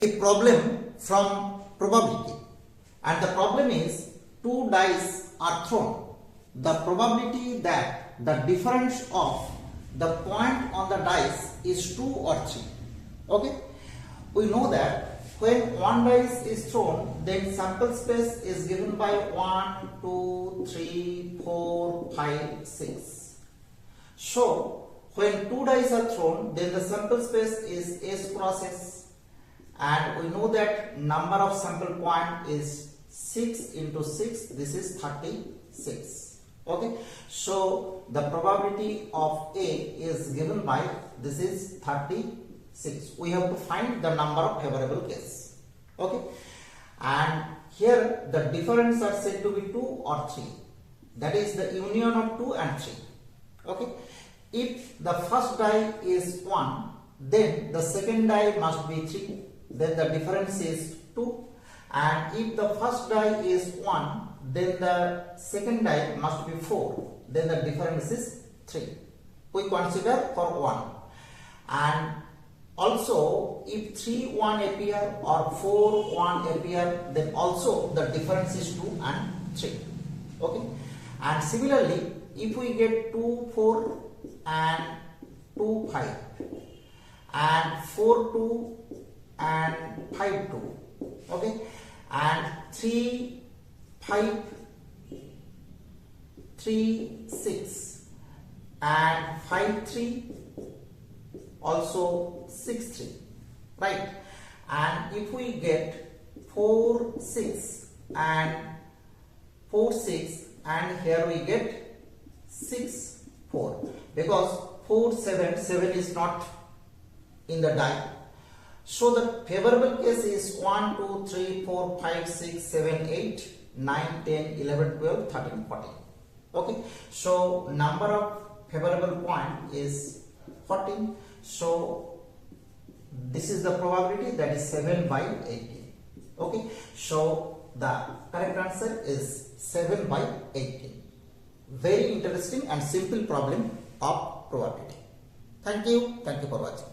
a problem from probability, and the problem is two dice are thrown. The probability that the difference of the point on the dice is 2 or 3. Okay, we know that when one dice is thrown, then sample space is given by 1, 2, 3, 4, 5, 6. So when two dice are thrown, then the sample space is S cross S, and we know that number of sample point is 6 into 6, this is 36. Okay, so the probability of A is given by, this is 36. We have to find the number of favorable case. Okay, and here the difference are said to be 2 or 3, that is the union of 2 and 3. Okay, if the first die is 1, then the second die must be 3, then the difference is 2, and if the first die is 1, then the second die must be 4, then the difference is 3. We consider for 1, and also if 3 1 appear or 4 1 appear, then also the difference is 2 and 3. Okay, and similarly if we get 2 4 and 2 5 and 4 2 and 5 2, okay, and 3 5 3 6 and 5 3, also 6 3, right? And if we get 4 6 and 4 6, and here we get 6 4, because 4 7 7 is not in the die. So the favorable case is 1 2 3 4 5 6 7 8 9 10 11 12 13 14. Okay, so number of favorable point is 14. So this is the probability, that is 7 by 18. Okay, so the correct answer is 7 by 18. Very interesting and simple problem of probability. Thank you for watching.